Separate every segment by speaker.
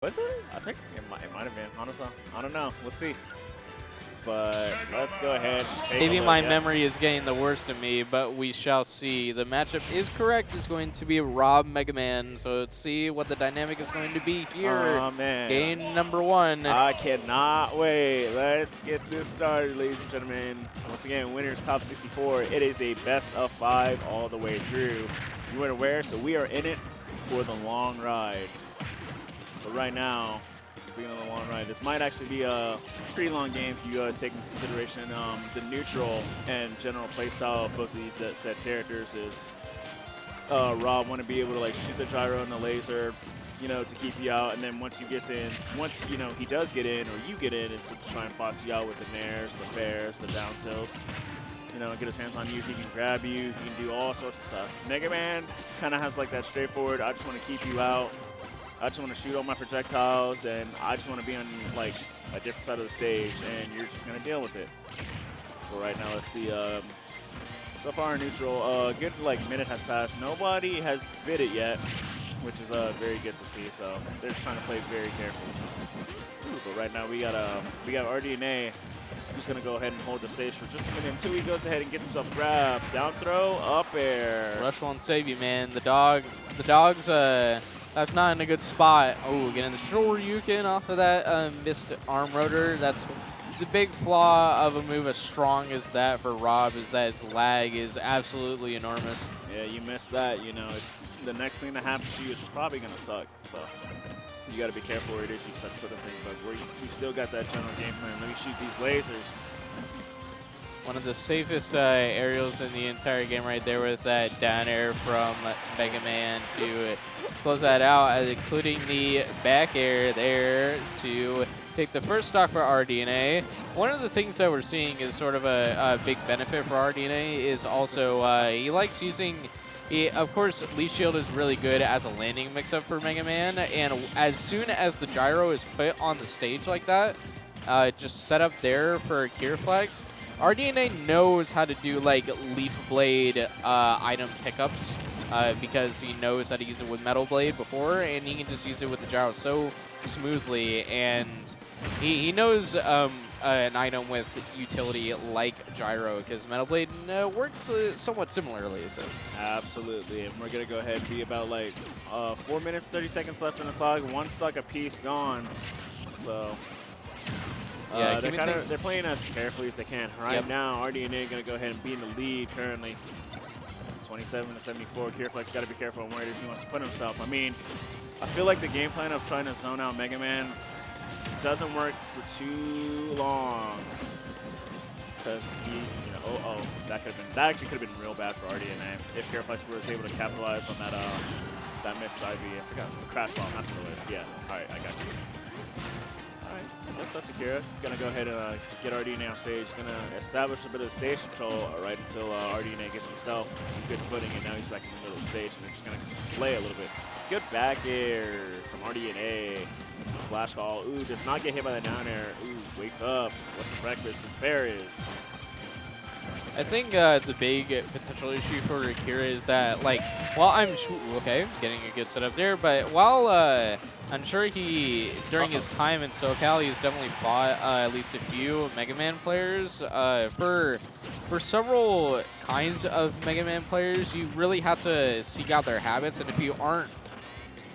Speaker 1: Was it? I think it might have been. Honestly, I don't know. We'll see. But let's go ahead and take
Speaker 2: Maybe
Speaker 1: a look.
Speaker 2: my memory is getting the worst of me, but we shall see. The matchup is correct. Is going to be Rob Mega Man. So let's see what the dynamic is going to be here.
Speaker 1: Oh, man.
Speaker 2: Game number 1.
Speaker 1: I cannot wait. Let's get this started, ladies and gentlemen. Once again, winners top 64. It is a best of 5 all the way through. You weren't aware, so we are in it for the long ride. But right now, speaking of the long ride, this might actually be a pretty long game if you take into consideration the neutral and general playstyle of both of these said characters. Is Rob want to be able to like shoot the gyro and the laser, you know, to keep you out, and then once he does get in or you get in, it's to try and box you out with the nairs, the fairs, the down tilts. You know, get his hands on you. He can grab you. He can do all sorts of stuff. Mega Man kind of has like that straightforward, I just want to keep you out. I just want to shoot all my projectiles, and I just want to be on like a different side of the stage, and you're just gonna deal with it. So right now, let's see. So far in neutral, a good like minute has passed. Nobody has bid it yet, which is very good to see. So they're just trying to play very carefully. Ooh, but right now we got rDNA. Who's gonna go ahead and hold the stage for just a minute until he goes ahead and gets himself grabbed. Down throw, up air.
Speaker 2: Rush won't save you, man. The dog's that's not in a good spot. Oh, getting the Shoryuken off of that missed arm rotor. That's the big flaw of a move as strong as that for Rob, is that its lag is absolutely enormous.
Speaker 1: Yeah, you missed that. You know, it's the next thing that happens to you is probably gonna suck. So you got to be careful where it is you suck for the thing. But we still got that general game plan. Let me shoot these lasers.
Speaker 2: One of the safest aerials in the entire game right there, with that down air from Mega Man to close that out, including the back air there to take the first stock for rDNA. One of the things that we're seeing is sort of a big benefit for rDNA is also he likes using, of course, Leaf Shield is really good as a landing mix-up for Mega Man, and as soon as the gyro is put on the stage like that, just set up there for KiraFlax, rDNA knows how to do like Leaf Blade item pickups because he knows how to use it with Metal Blade before, and he can just use it with the gyro so smoothly, and he knows an item with utility like gyro, because Metal Blade works somewhat similarly. So
Speaker 1: absolutely, and we're gonna go ahead and be about like 4 minutes 30 seconds left on the clock. One stock apiece gone. So
Speaker 2: yeah,
Speaker 1: they're playing as carefully as they can. Right now, rDNA gonna go ahead and be in the lead currently. 27 to 74. KiraFlax got to be careful on where it is he wants to put himself. I mean, I feel like the game plan of trying to zone out Mega Man doesn't work for too long, because that actually could have been real bad for rDNA if KiraFlax was able to capitalize on that missed side B. I forgot the crash bomb. That's what it was. Yeah. All right, I got you. All right, that's up to Kira. Gonna go ahead and get rDNA on stage. Gonna establish a bit of stage control right until rDNA gets himself some good footing, and now he's back in the middle of the stage, and they're just gonna play a little bit. Good back air from rDNA. Slash call. Ooh, does not get hit by the down air. Ooh, wakes up. What's for breakfast? His fair is.
Speaker 2: I think the big potential issue for Kira is that, like, while I'm getting a good setup there, but while I'm sure he, during his time in SoCal, he's definitely fought at least a few Mega Man players. For several kinds of Mega Man players, you really have to seek out their habits, and if you aren't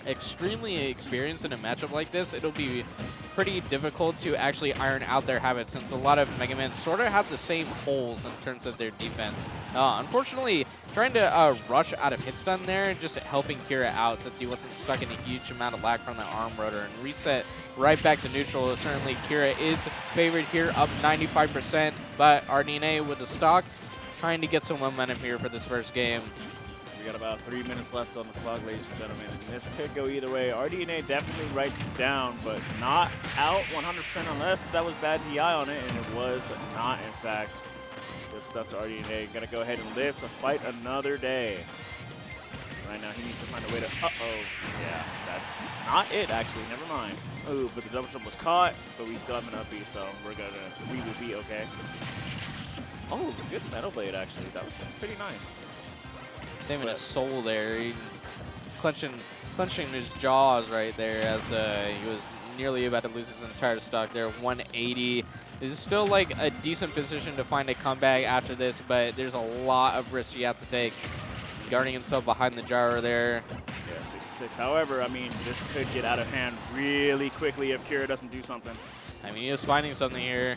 Speaker 2: extremely experienced in a matchup like this, it'll be pretty difficult to actually iron out their habits, since a lot of Mega Man sort of have the same holes in terms of their defense. Unfortunately, trying to rush out of hit stun there, just helping Kira out since he wasn't stuck in a huge amount of lag from the arm rotor, and reset right back to neutral. Certainly Kira is favored here, up 95%, but rDNA with the stock, trying to get some momentum here for this first game.
Speaker 1: We got about 3 minutes left on the clock, ladies and gentlemen. This could go either way. rDNA definitely right down, but not out 100% unless that was bad DI on it, and it was not, in fact. Good stuff to rDNA. Gonna go ahead and live to fight another day. Right now, he needs to find a way to... Yeah, that's not it, actually. Never mind. Ooh, but the double jump was caught, but we still have an up B, so we will be okay. Oh, good Metal Blade, actually. That was pretty nice.
Speaker 2: Saving his soul there. He clenching clenching his jaws right there as he was nearly about to lose his entire stock there. 180. This is still like a decent position to find a comeback after this, but there's a lot of risks you have to take. Guarding himself behind the gyro there.
Speaker 1: Yeah, 6-6. However, I mean, this could get out of hand really quickly if Kira doesn't do something.
Speaker 2: I mean, he was finding something here.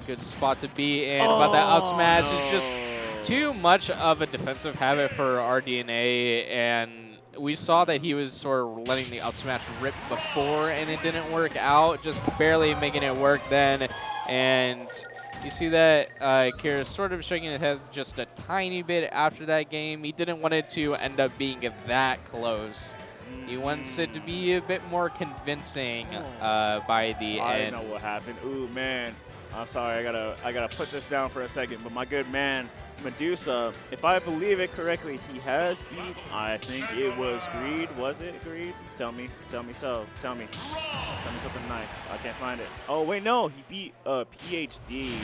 Speaker 2: Good spot to be in, but that up smash is just too much of a defensive habit for rDNA, and we saw that he was sort of letting the up smash rip before, and it didn't work out, just barely making it work then. And you see that Kira sort of shaking his head just a tiny bit after that game. He didn't want it to end up being that close. He wants it to be a bit more convincing by the end.
Speaker 1: I don't know what happened. Ooh, man. I'm sorry, I gotta put this down for a second, but my good man, Medusa, if I believe it correctly, he has beat, I think it was Greed. Was it Greed? Tell me so. Tell me something nice. I can't find it. Oh, wait, no, he beat PhD,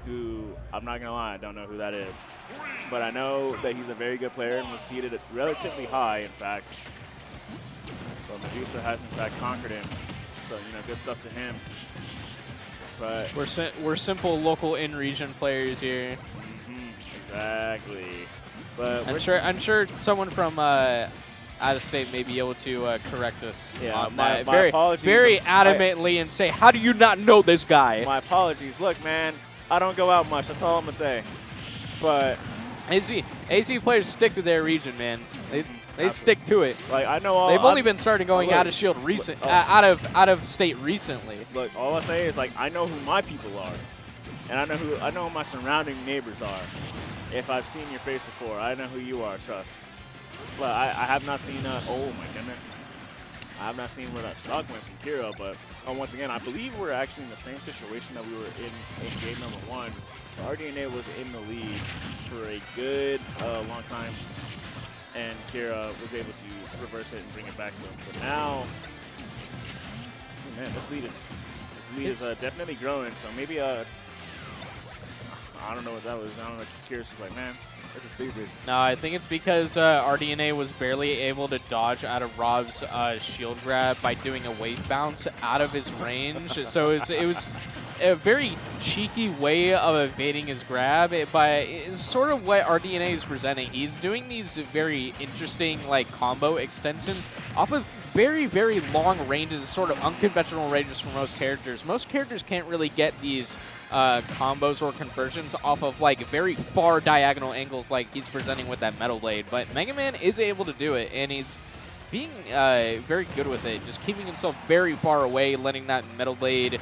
Speaker 1: who, I'm not gonna lie, I don't know who that is. But I know that he's a very good player and was seeded relatively high, in fact. But Medusa has, in fact, conquered him. So, you know, good stuff to him. But
Speaker 2: we're simple local in-region players here.
Speaker 1: Exactly. But
Speaker 2: I'm sure someone from out of state may be able to correct us on that
Speaker 1: my apologies.
Speaker 2: very adamantly and say, how do you not know this guy?
Speaker 1: My apologies. Look, man, I don't go out much. That's all I'm gonna say. But
Speaker 2: AZ players stick to their region, man. They stick to it.
Speaker 1: Like I know
Speaker 2: they've only been starting going out of Shield out of state recently.
Speaker 1: Look, all I say is like I know who my people are, and I know who my surrounding neighbors are. If I've seen your face before, I know who you are. Trust. But I have not seen. Oh my goodness, I have not seen where that stock went from Kira. But once again, I believe we're actually in the same situation that we were in game number 1. rDNA was in the lead for a good long time. And Kira was able to reverse it and bring it back to him. But now, oh man, this lead is definitely growing. So maybe I don't know what that was. I don't know. Kira's just like, man, this is stupid.
Speaker 2: No, I think it's because rDNA was barely able to dodge out of Rob's shield grab by doing a wave bounce out of his range. So it was a very cheeky way of evading his grab, but it's sort of what rDNA is presenting. He's doing these very interesting like combo extensions off of very, very long ranges, sort of unconventional ranges for most characters. Most characters can't really get these combos or conversions off of like very far diagonal angles like he's presenting with that Metal Blade, but Mega Man is able to do it, and he's being very good with it, just keeping himself very far away, letting that Metal Blade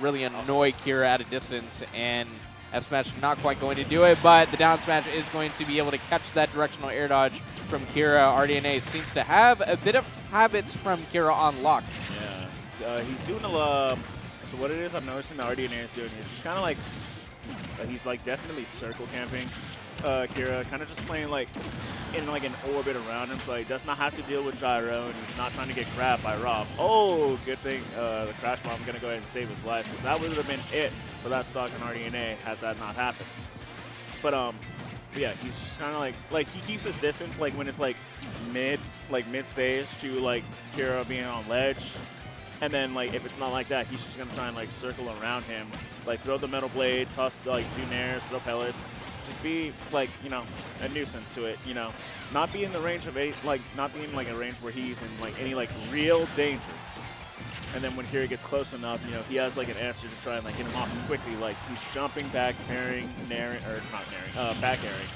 Speaker 2: really annoy Kira at a distance, and F smash not quite going to do it, but the down smash is going to be able to catch that directional air dodge from Kira. rDNA seems to have a bit of habits from Kira on lock.
Speaker 1: Yeah, he's doing a lot. So what it is I'm noticing that rDNA is doing is he's kind of like, he's like definitely circle camping Kira, kind of just playing like in like an orbit around him, so he does not have to deal with gyro, and he's not trying to get grabbed by Rob. Oh, good thing the crash bomb going to go ahead and save his life, because that would have been it for that stock in rDNA had that not happened. But yeah, he's just kind of like he keeps his distance like when it's like mid stage to like Kira being on ledge. And then, like, if it's not like that, he's just going to try and, like, circle around him. Like, throw the Metal Blade, toss, like, do nairs, throw pellets. Just be, like, you know, a nuisance to it, you know. Not be in the range of, not be in, like, a range where he's in, like, any, like, real danger. And then when Kira gets close enough, you know, he has, like, an answer to try and, like, get him off quickly. Like, he's jumping back, parrying, nairing, or not nairing, back airing.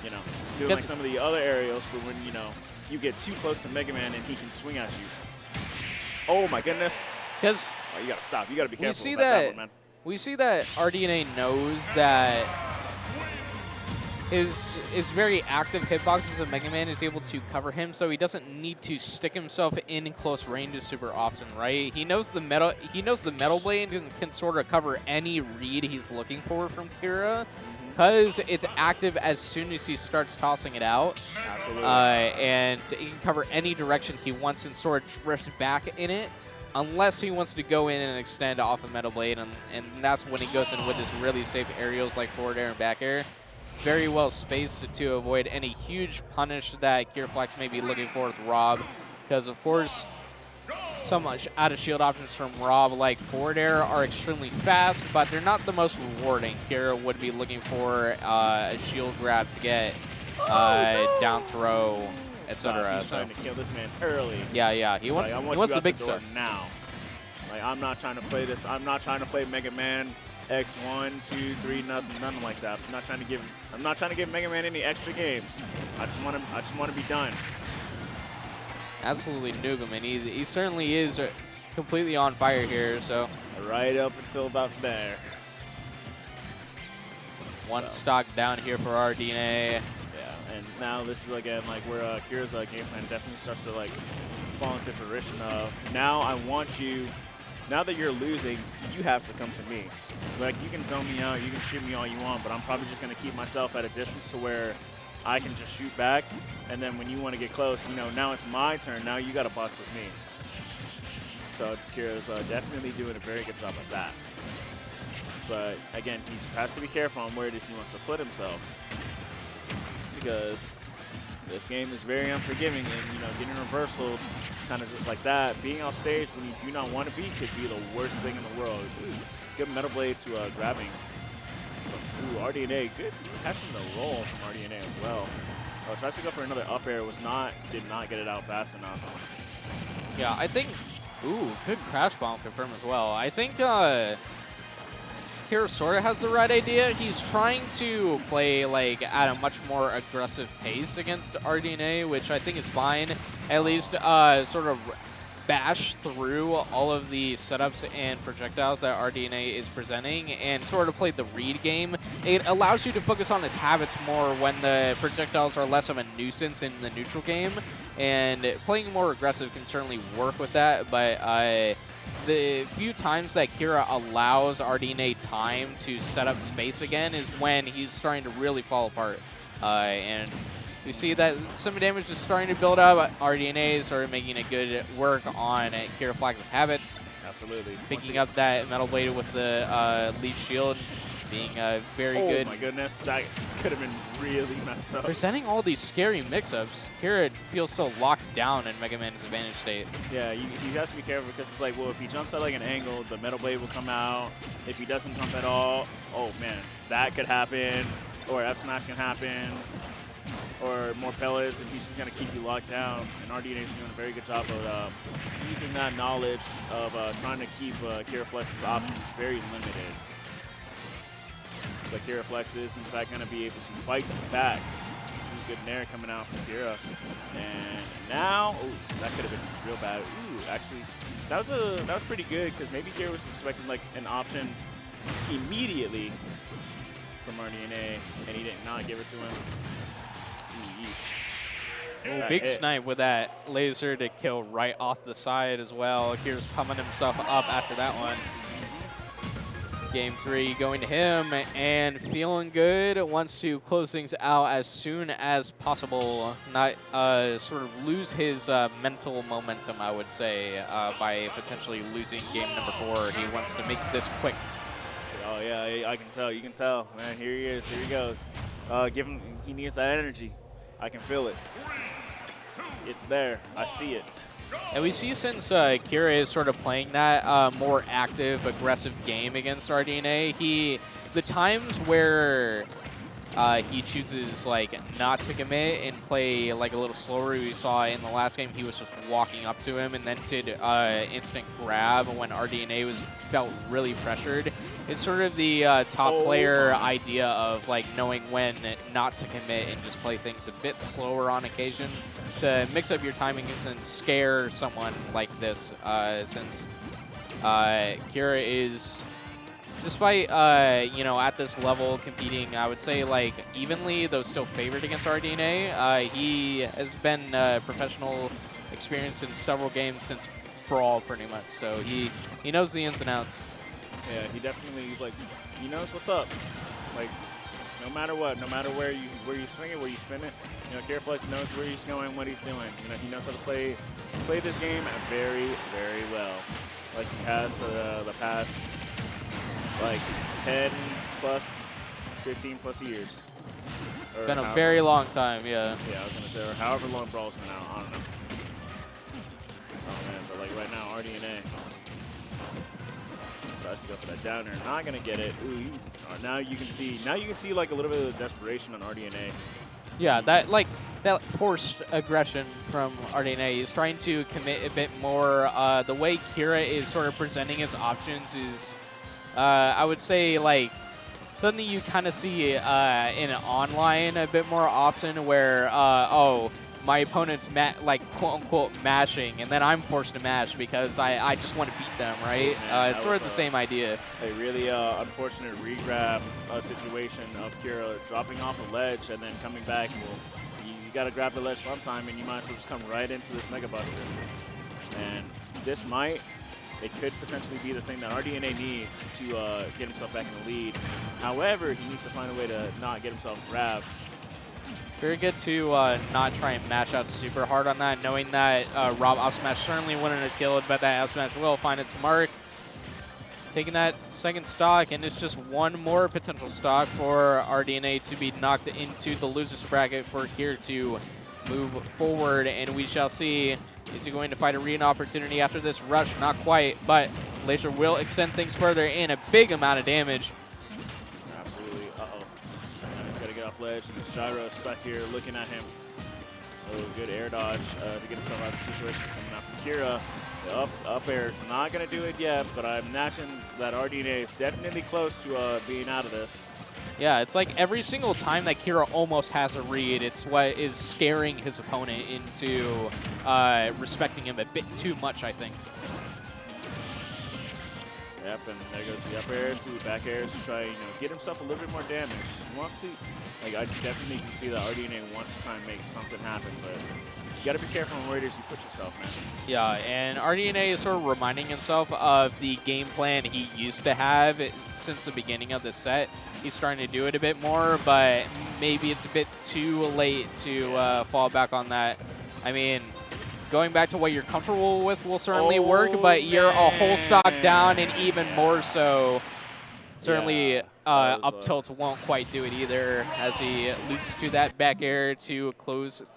Speaker 1: You know, doing, like, some of the other aerials for when, you know, you get too close to Mega Man and he can swing at you. Oh my goodness!
Speaker 2: Because
Speaker 1: you gotta stop. You gotta be careful about that one, man.
Speaker 2: We see that rDNA knows that his very active hitboxes of Mega Man is able to cover him, so he doesn't need to stick himself in close ranges super often, right? He knows the Metal Blade can sort of cover any read he's looking for from Kira. Because it's active as soon as he starts tossing it out.
Speaker 1: Absolutely.
Speaker 2: And he can cover any direction he wants and sort of drifts back in it, unless he wants to go in and extend off of Metal Blade, and that's when he goes in with his really safe aerials like forward air and back air. very well spaced to avoid any huge punish that KiraFlax may be looking for with Rob. Because, of course, so much out of shield options from Rob, like forward air, are extremely fast, but they're not the most rewarding. Kira would be looking for a shield grab to get down throw, etc.
Speaker 1: He's trying to kill this man early.
Speaker 2: Yeah. He wants the big stuff
Speaker 1: now. Like, I'm not trying to play this. I'm not trying to play Mega Man X1, 2, 3, nothing like that. I'm not trying to give Mega Man any extra games. I just want to be done.
Speaker 2: Absolutely nuke him, and he certainly is completely on fire here. So
Speaker 1: right up until about there.
Speaker 2: One stock down here for rDNA.
Speaker 1: Yeah, and now this is again like where Kira's game plan definitely starts to like fall into fruition. Of now I want you. Now that you're losing, you have to come to me. Like, you can zone me out, you can shoot me all you want, but I'm probably just going to keep myself at a distance to where I can just shoot back. And then when you want to get close, you know, now it's my turn. Now you got to box with me. So Kira's definitely doing a very good job of that. But again, he just has to be careful on where it is he wants to put himself, because this game is very unforgiving, and you know, getting reversal kind of just like that, being off stage when you do not want to be, could be the worst thing in the world. Ooh, good Metal Blade to grabbing. Ooh, rDNA, good catching the roll from rDNA as well. Tries to go for another up air, did not get it out fast enough.
Speaker 2: Yeah, I think, ooh, good crash bomb confirm as well. I think Kira sort of has the right idea. He's trying to play like at a much more aggressive pace against rDNA, which I think is fine. At least sort of bash through all of the setups and projectiles that rDNA is presenting and sort of play the read game. It allows you to focus on his habits more when the projectiles are less of a nuisance in the neutral game, and playing more aggressive can certainly work with that, but the few times that Kira allows rDNA time to set up space again is when he's starting to really fall apart. And you see that some damage is starting to build up. rDNA started making a good work on KiraFlax's habits.
Speaker 1: Absolutely.
Speaker 2: Picking up that Metal Blade with the Leaf Shield, being very good.
Speaker 1: Oh my goodness, that could have been really messed up.
Speaker 2: Presenting all these scary mix-ups, Kira feels so locked down in Mega Man's advantage state.
Speaker 1: Yeah, you have to be careful, because it's like, well, if he jumps at like an angle, the Metal Blade will come out. If he doesn't jump at all, oh man, that could happen. Or F smash can happen. Or more pellets, and he's just going to keep you locked down. And rDNA is doing a very good job of using that knowledge of trying to keep KiraFlax's options very limited. But KiraFlax is, in fact, going to be able to fight back. Ooh, good nair coming out from Kira. And now, ooh, that could have been real bad. Ooh, actually, that was pretty good, because maybe Kira was expecting like an option immediately from rDNA, and he did not give it to him.
Speaker 2: Ooh, big snipe with that laser to kill right off the side as well. Kira's pumping himself up after that one. Game 3 going to him, and feeling good. Wants to close things out as soon as possible. Not sort of lose his mental momentum, I would say, by potentially losing game number 4. He wants to make this quick.
Speaker 1: Oh yeah, I can tell. You can tell, man. Here he is. Here he goes. Give him. He needs that energy. I can feel it. It's there. I see it.
Speaker 2: And we see, since Kira is sort of playing that more active, aggressive game against rDNA, the times where he chooses like not to commit and play like a little slower, we saw in the last game he was just walking up to him and then did instant grab when rDNA felt really pressured. It's sort of the top player idea of like knowing when not to commit and just play things a bit slower on occasion to mix up your timings and scare someone like this, since Kira is, despite you know, at this level competing, I would say like evenly, though still favored against rDNA. He has been professional experience in several games since Brawl, pretty much. So he knows the ins and outs.
Speaker 1: Yeah, he definitely, he knows what's up. Like, no matter what, no matter where you swing it, where you spin it, you know, KiraFlax knows where he's going, what he's doing. You know, he knows how to play this game very, very well, like he has for the past like 10 plus, 15 plus years.
Speaker 2: It's been a very long time, yeah.
Speaker 1: Yeah, I was going to say, or however long Brawl's been out. I don't know. Oh, man, but like right now, rDNA tries to go for that downer. Not going to get it. Ooh, now you can see like a little bit of desperation on rDNA.
Speaker 2: Yeah, that forced aggression from rDNA. He's trying to commit a bit more. The way Kira is sort of presenting his options is, I would say, like, something you kind of see in online a bit more often where, oh, my opponent's quote-unquote mashing, and then I'm forced to mash because I just want to beat them, right? It's sort of the same idea.
Speaker 1: A really unfortunate regrab situation of Kira dropping off a ledge and then coming back. Well, you got to grab the ledge sometime, and you might as well just come right into this Mega Buster. And this it could potentially be the thing that rDNA needs to get himself back in the lead. However, he needs to find a way to not get himself grabbed.
Speaker 2: Very good to not try and mash out super hard on that, knowing that Rob up smash certainly wouldn't have killed, but that up smash will find its mark. Taking that second stock, and it's just one more potential stock for rDNA to be knocked into the loser's bracket for Kira to move forward, and we shall see. Is he going to fight a read opportunity after this rush? Not quite, but Laser will extend things further in a big amount of damage.
Speaker 1: Absolutely. Uh-oh. He's got to get off ledge, and this Gyro is stuck here looking at him. Oh, good air dodge to get himself out of the situation coming out from Kira. The up air is not going to do it yet, but I'm imagining that rDNA is definitely close to being out of this.
Speaker 2: Yeah, it's like every single time that Kira almost has a read, it's what is scaring his opponent into respecting him a bit too much, I think.
Speaker 1: Yep, and there goes the up airs, the back airs to try, get himself a little bit more damage. He wants to, like, I definitely can see that rDNA wants to try and make something happen, but you got to be careful on where it is you put yourself, man.
Speaker 2: Yeah, and rDNA is sort of reminding himself of the game plan he used to have since the beginning of the set. He's starting to do it a bit more, but maybe it's a bit too late to fall back on that. I mean, going back to what you're comfortable with will certainly work, but you're a whole stock down, and even more so. Certainly, up tilt won't quite do it either, as he loses to that back air to close things.